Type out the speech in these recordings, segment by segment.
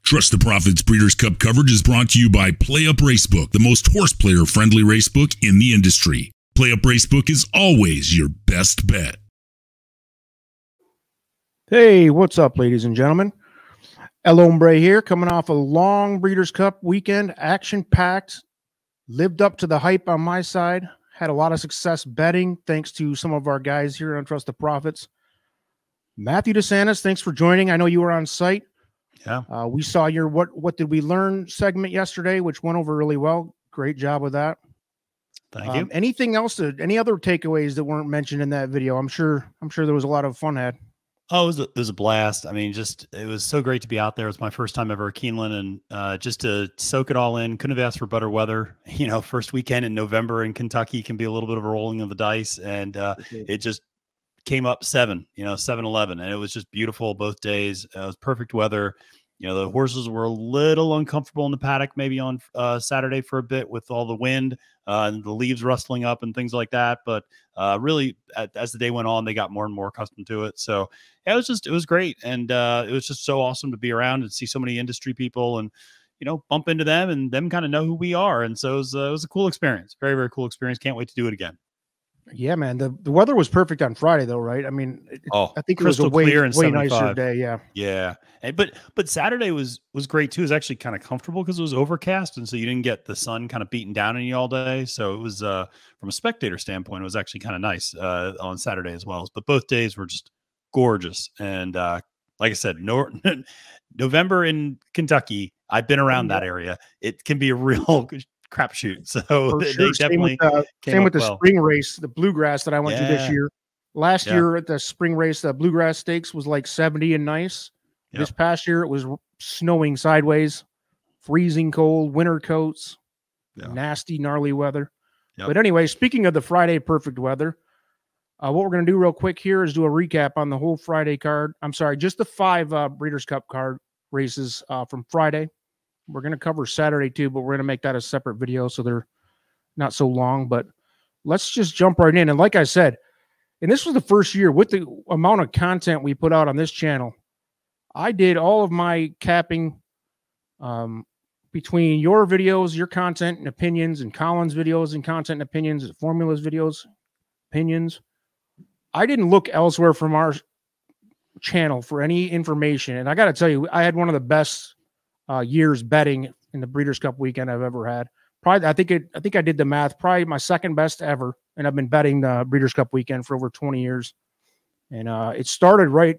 Trust the Profits Breeders' Cup coverage is brought to you by PlayUp Racebook, the most horse player-friendly racebook in the industry. PlayUp Racebook is always your best bet. Hey, what's up, ladies and gentlemen? El Hombre here, coming off a long Breeders' Cup weekend, action-packed, lived up to the hype on my side, had a lot of success betting thanks to some of our guys here on Trust the Profits. Matthew Desantis, thanks for joining. I know you were on site. Yeah. We saw your what did we learn segment yesterday, which went over really well. Great job with that. Thank you. Anything else? Any other takeaways that weren't mentioned in that video? I'm sure there was a lot of fun had. Oh, it was a blast. I mean, it was so great to be out there. It was my first time ever at Keeneland, and just to soak it all in. Couldn't have asked for better weather. You know, first weekend in November in Kentucky can be a little bit of a rolling of the dice, and it just came up 7-11, and it was just beautiful both days. It was perfect weather. You know, the horses were a little uncomfortable in the paddock maybe on Saturday for a bit with all the wind and the leaves rustling up and things like that. But really, as the day went on, they got more and more accustomed to it. So yeah, it was great. And it was just so awesome to be around and see so many industry people and, you know, bump into them and them kind of know who we are. And so it was a cool experience. Very, very cool experience. Can't wait to do it again. Yeah, man. The weather was perfect on Friday, though, right? I mean, I think it was a way nicer day. Yeah, yeah. But Saturday was great too. It was actually kind of comfortable because it was overcast, and so you didn't get the sun kind of beating down on you all day. So it was from a spectator standpoint, it was actually kind of nice on Saturday as well. But both days were just gorgeous, and like I said, November in Kentucky. I've been around that area. It can be a real crapshoot. So they definitely same with the spring race, the bluegrass that I went to this year. Last year at the spring race, the bluegrass stakes was like 70 and nice. Yep. This past year it was snowing sideways, freezing cold, winter coats, nasty, gnarly weather. Yep. But anyway, speaking of the Friday perfect weather, what we're going to do real quick here is do a recap on the whole Friday card. I'm sorry, just the 5 Breeders' Cup card races from Friday. We're going to cover Saturday too, but we're going to make that a separate video so they're not so long. But let's just jump right in. And like I said, and this was the first year with the amount of content we put out on this channel, I did all of my capping between your videos, your content and opinions, and Colin's videos and content and opinions, and formulas videos, opinions. I didn't look elsewhere from our channel for any information. And I got to tell you, I had one of the best years betting in the Breeders' Cup weekend I've ever had. Probably, I think I did the math. Probably my second best ever, and I've been betting the Breeders' Cup weekend for over 20 years. And it started right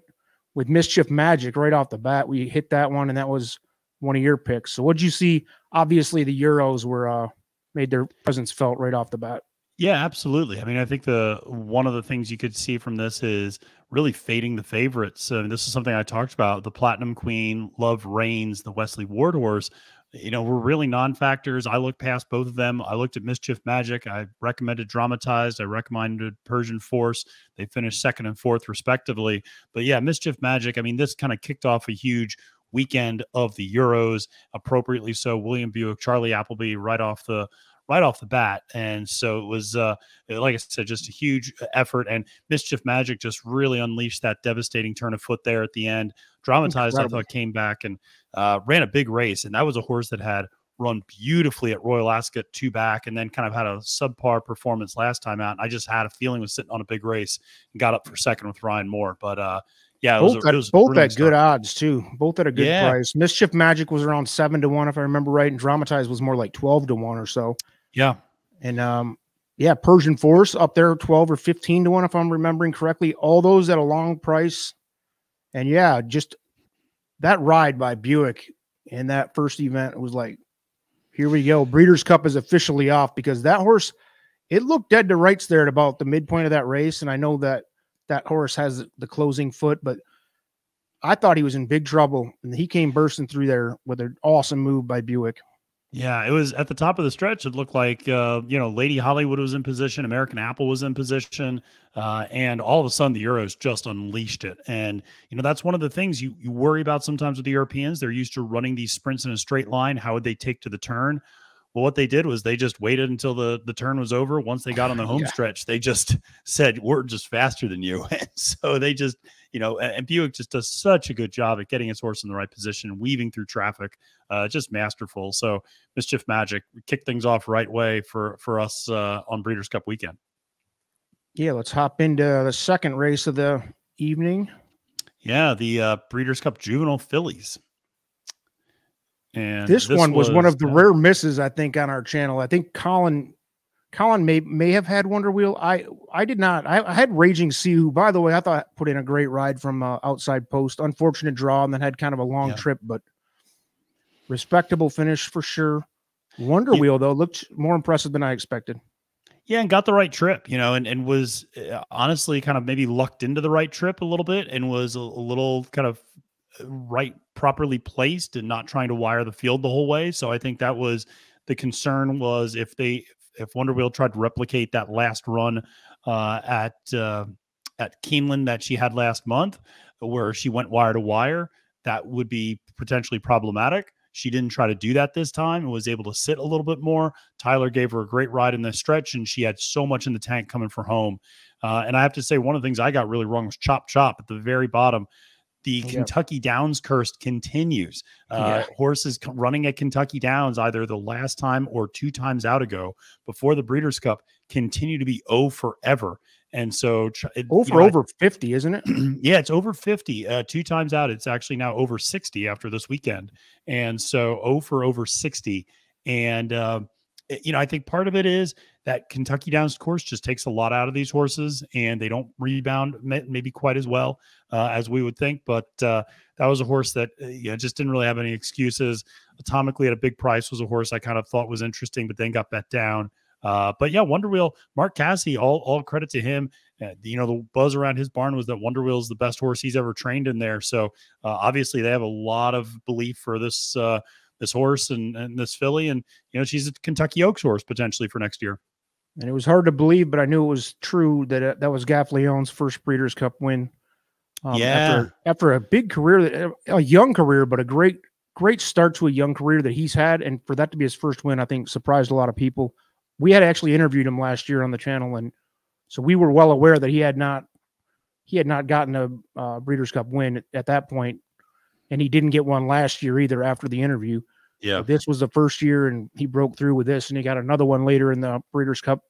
with Mischief Magic right off the bat. We hit that one, and that was one of your picks. So what'd you see? Obviously, the Euros were made their presence felt right off the bat. Yeah, absolutely. I mean, I think one of the things you could see from this is really fading the favorites. This is something I talked about. The Platinum Queen, Love Reigns, the Wesley Ward horse, you know, were really non-factors. I looked past both of them. I looked at Mischief Magic. I recommended Dramatized. I recommended Persian Force. They finished 2nd and 4th respectively. But yeah, Mischief Magic, I mean, this kind of kicked off a huge weekend of the Euros, appropriately so. William Buick, Charlie Appleby right off the bat. And so it was, like I said, just a huge effort. And Mischief Magic just really unleashed that devastating turn of foot there at the end. Dramatized, I thought, came back and ran a big race. And that was a horse that had run beautifully at Royal Ascot 2 back and then kind of had a subpar performance last time out. And I just had a feeling was sitting on a big race and got up for 2nd with Ryan Moore. But yeah, both at good odds too. Both at a good price. Mischief Magic was around 7 to 1, if I remember right, and Dramatized was more like 12 to 1 or so. Yeah. And Persian Force up there 12 or 15 to 1, if I'm remembering correctly. All those at a long price. And yeah, just that ride by Buick in that first event was like, here we go. Breeders' Cup is officially off, because that horse, it looked dead to rights there at about the midpoint of that race. And I know that horse has the closing foot, but I thought he was in big trouble. And he came bursting through there with an awesome move by Buick. Yeah, it was at the top of the stretch. It looked like, Lady Hollywood was in position. American Apple was in position. And all of a sudden the Euros just unleashed it. And, that's one of the things you worry about sometimes with the Europeans. They're used to running these sprints in a straight line. How would they take to the turn? Well, what they did was they just waited until the turn was over. Once they got on the home stretch, they just said, we're just faster than you. And so they just, and Buick just does such a good job at getting his horse in the right position, weaving through traffic, just masterful. So Mischief Magic kicked things off right way for us on Breeders' Cup weekend. Yeah, let's hop into the second race of the evening. Yeah, the Breeders' Cup Juvenile Fillies. And this one was one of the rare misses, I think, on our channel. I think Colin may have had Wonder Wheel. I did not. I had Raging Sea, who, by the way, I thought put in a great ride from outside post. Unfortunate draw, and then had kind of a long trip, but respectable finish for sure. Wonder Wheel, though, looked more impressive than I expected. Yeah, and got the right trip, and was honestly kind of maybe lucked into the right trip a little bit, and was a little kind of properly placed and not trying to wire the field the whole way. So I think that was the concern, was if Wonder Wheel tried to replicate that last run at Keeneland that she had last month, where she went wire to wire, that would be potentially problematic. She didn't try to do that this time and was able to sit a little bit more. Tyler gave her a great ride in the stretch, and she had so much in the tank coming for home. And I have to say, one of the things I got really wrong was Chop Chop at the very bottom. The Kentucky Downs curse continues. Horses running at Kentucky Downs either the last time or 2 times out ago before the Breeders' Cup continue to be forever. And so over 50, isn't it? Yeah, it's over 50. 2 times out, it's actually now over 60 after this weekend. And so over 60. And I think part of it is that Kentucky Downs course just takes a lot out of these horses, and they don't rebound maybe quite as well as we would think. But that was a horse that just didn't really have any excuses. Atomically at a big price was a horse I kind of thought was interesting, but then got bet down. But yeah, Wonder Wheel, Mark Cassidy, all credit to him. The buzz around his barn was that Wonder Wheel is the best horse he's ever trained in there. So obviously they have a lot of belief for this horse and this filly, and she's a Kentucky Oaks horse potentially for next year. And it was hard to believe, but I knew it was true that that was Gaff Leon's first Breeders' Cup win. After a big career, a young career, but a great start to a young career that he's had, and for that to be his first win, I think surprised a lot of people. We had actually interviewed him last year on the channel, and so we were well aware that he had not gotten a Breeders' Cup win at that point, and he didn't get one last year either after the interview. Yeah, this was the first year, and he broke through with this, and he got another one later in the Breeders' Cup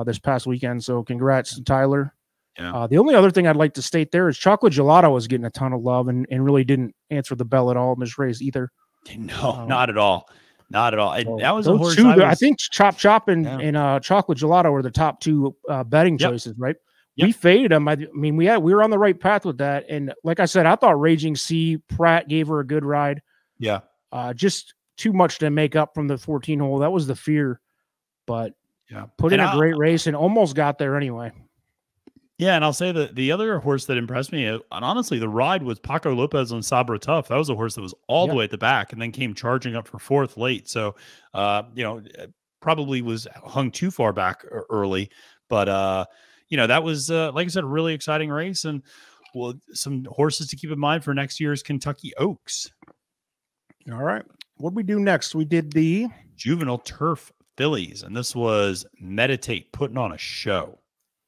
this past weekend. So congrats to Tyler. Yeah. The only other thing I'd like to state there is Chocolate Gelato was getting a ton of love and really didn't answer the bell at all in this race either. No, not at all. Not at all. So that was a horse. I think Chop Chop and Chocolate Gelato were the top 2 betting choices, right? Yep. We faded them. I mean, we were on the right path with that. And like I said, I thought Raging Sea, Pratt gave her a good ride. Yeah. Just too much to make up from the 14 hole. That was the fear. But put in a great race and almost got there anyway. Yeah, and I'll say that the other horse that impressed me, and honestly, the ride was Paco Lopez on Sabra Tough. That was a horse that was all the way at the back and then came charging up for 4th late. So, probably was hung too far back early. But, that was, like I said, a really exciting race. And some horses to keep in mind for next year's Kentucky Oaks. All right. What did we do next? We did the Juvenile Turf Fillies, and this was Meditate putting on a show.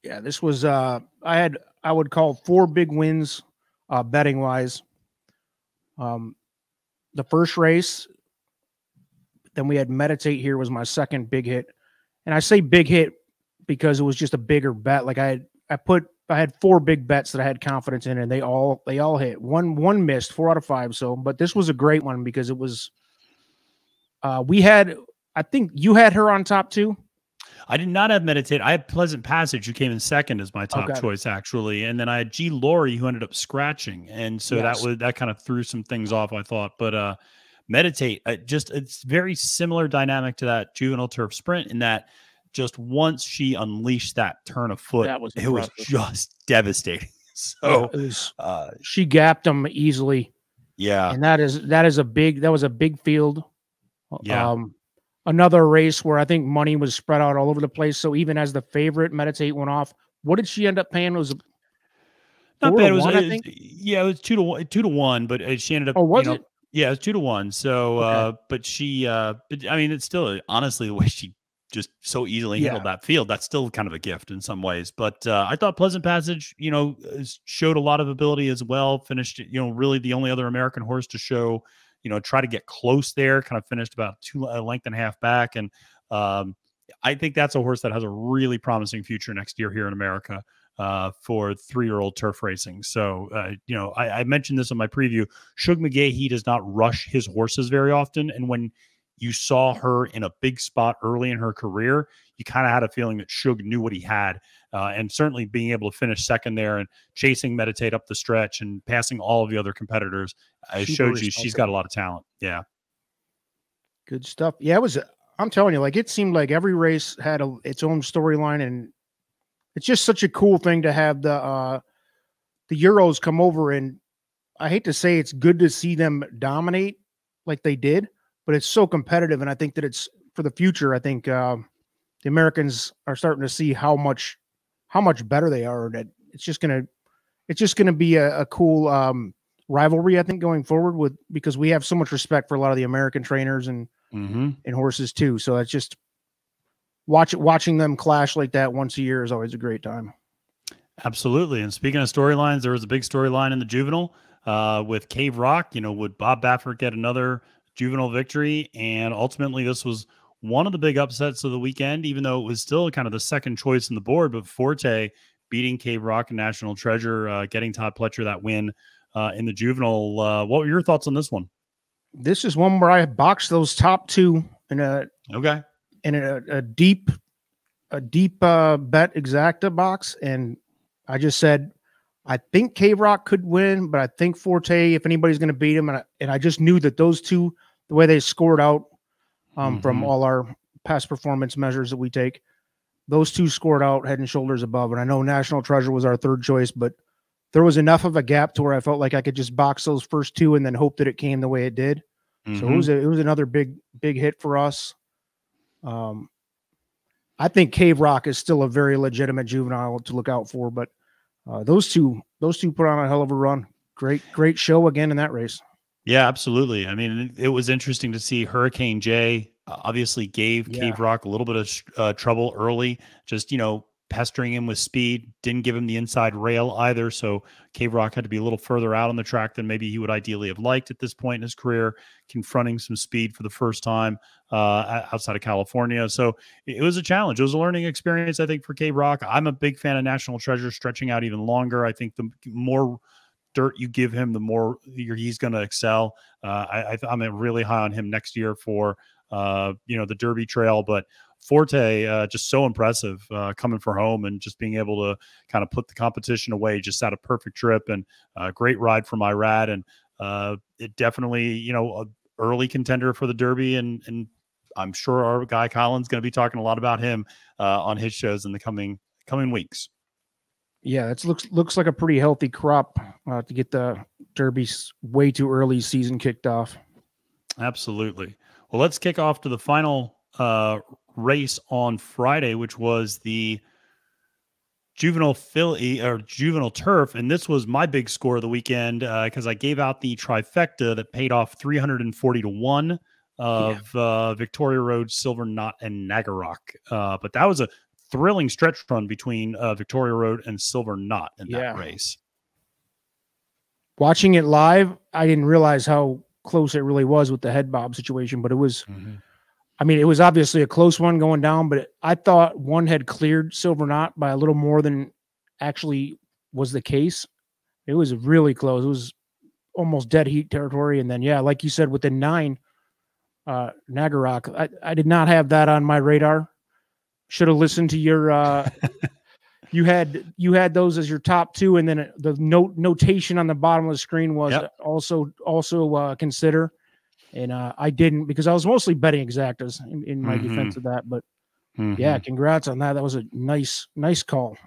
Yeah, this was I would call 4 big wins betting wise. The first race, then we had Meditate here was my second big hit. And I say big hit because it was just a bigger bet. Like I had 4 big bets that I had confidence in, and they all hit. One missed, 4 out of 5. So, but this was a great one because it was I think you had her on top 2. I did not have Meditate. I had Pleasant Passage, who came in second as my top choice, actually. And then I had G. Laurie, who ended up scratching. And so that kind of threw some things off, I thought. But Meditate, it's very similar dynamic to that Juvenile Turf Sprint in that just once she unleashed that turn of foot, it was just devastating. So she gapped them easily. Yeah. And that was a big field. Yeah. Another race where I think money was spread out all over the place. So even as the favorite, Meditate went off. What did she end up paying? It was not bad. It was, I think. Yeah, it was 2 to 1, but she ended up. Oh, was it? Yeah, it's 2-1. So, Okay. but she, but I mean, it's still honestly the way she just so easily handled that field. That's still kind of a gift in some ways. But I thought Pleasant Passage, showed a lot of ability as well. Finished, really the only other American horse to show, try to get close there. Kind of finished about a length and a half back, and I think that's a horse that has a really promising future next year here in America. For 3-year-old turf racing. So, I mentioned this in my preview. Shug McGahee does not rush his horses very often. And when you saw her in a big spot early in her career, you kind of had a feeling that Shug knew what he had. And certainly being able to finish second there and chasing Meditate up the stretch and passing all of the other competitors, it showed you she's got a lot of talent. Yeah. Good stuff. Yeah, I'm telling you, like, it seemed like every race had its own storyline, and it's just such a cool thing to have the Euros come over, and I hate to say it's good to see them dominate like they did, but it's so competitive, and I think that it's for the future. I think the Americans are starting to see how much better they are. That it's just gonna be a cool rivalry, I think, going forward because we have so much respect for a lot of the American trainers and horses too. So it's just. Watching them clash like that once a year is always a great time. Absolutely. And speaking of storylines, there was a big storyline in the juvenile with Cave Rock. Would Bob Baffert get another juvenile victory? And ultimately, this was one of the big upsets of the weekend, even though it was still kind of the second choice in the board. But Forte beating Cave Rock and National Treasure, getting Todd Pletcher that win in the juvenile. What were your thoughts on this one? This is one where I boxed those top two in a deep bet exacta box, and I just said I think Cave Rock could win, but I think Forte, if anybody's going to beat him, and I just knew that those two, the way they scored out from all our past performance measures that we take, those two scored out head and shoulders above. And I know National Treasure was our third choice, but there was enough of a gap to where I felt like I could just box those first two and then hope that it came the way it did. So it was another big hit for us. I think Cave Rock is still a very legitimate juvenile to look out for, but those two put on a hell of a run. Great show again in that race. Yeah, absolutely. I mean, it was interesting to see Hurricane J obviously gave Cave Rock a little bit of trouble early, just, pestering him with speed, didn't give him the inside rail either. So Cave Rock had to be a little further out on the track than maybe he would ideally have liked at this point in his career, confronting some speed for the first time outside of California. So it was a challenge. It was a learning experience, I think, for Cave Rock. I'm a big fan of National Treasure stretching out even longer. I think the more dirt you give him, the more he's going to excel. I'm really high on him next year for, the Derby Trail, but Forte, just so impressive coming for home and just being able to kind of put the competition away, just had a perfect trip and a great ride from Irad. And it definitely, a early contender for the Derby. And I'm sure our guy Colin's going to be talking a lot about him on his shows in the coming weeks. Yeah, it looks like a pretty healthy crop to get the Derby's way too early season kicked off. Absolutely. Well, let's kick off to the final race on Friday, which was the juvenile turf. And this was my big score of the weekend because I gave out the trifecta that paid off 340-1 of Victoria Road, Silver Knot, and Nagarock. But that was a thrilling stretch run between Victoria Road and Silver Knot in that race. Watching it live, I didn't realize how close it really was with the head bob situation, but it was, I mean, it was obviously a close one going down, but I thought one had cleared Silver Knot by a little more than actually was the case. It was really close. It was almost dead heat territory. And then, like you said, within 9, Nagarock, I did not have that on my radar. Should have listened to your, you had those as your top 2, and then the notation on the bottom of the screen was also consider, and I didn't because I was mostly betting exactas in my defense of that. But congrats on that. That was a nice call.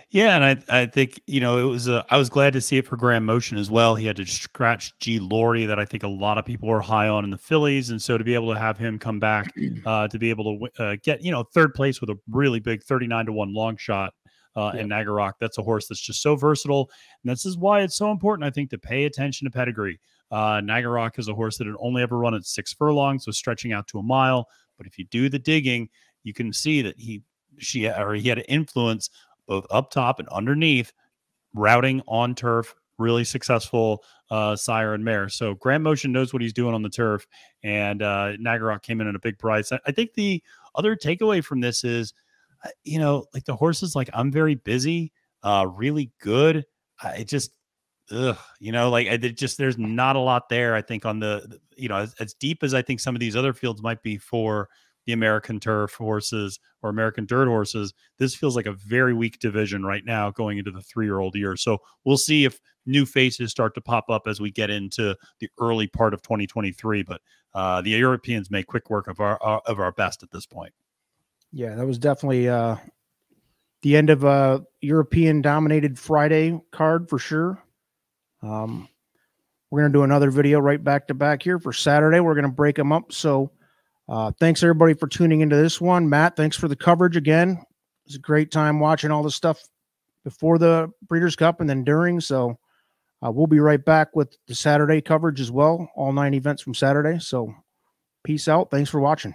Yeah, and I think it was. I was glad to see it for Graham Motion as well. He had to scratch G. Laurie, that I think a lot of people were high on in the fillies, and so to be able to have him come back to be able to get third place with a really big 39-1 long shot in Nagarock. That's a horse that's just so versatile, and this is why it's so important, I think, to pay attention to pedigree. Nagarok is a horse that had only ever run at 6 furlongs, so stretching out to a mile. But if you do the digging, you can see that he had an influence both up top and underneath, routing on turf, really successful sire and mare. So Grand Motion knows what he's doing on the turf, and Nagarok came in at a big price. I think the other takeaway from this is, like the horses like I'm Very Busy, really good. There's not a lot there. I think on the as deep as I think some of these other fields might be for the American turf horses or American dirt horses, this feels like a very weak division right now going into the 3-year-old year. So we'll see if new faces start to pop up as we get into the early part of 2023. But the Europeans make quick work of our best at this point. Yeah, that was definitely the end of a European dominated Friday card for sure. We're going to do another video right back to back here for Saturday. We're going to break them up. So thanks everybody for tuning into this one. Matt, thanks for the coverage again. It was a great time watching all the stuff before the Breeders' Cup and then during. So we'll be right back with the Saturday coverage as well. All 9 events from Saturday. So peace out. Thanks for watching.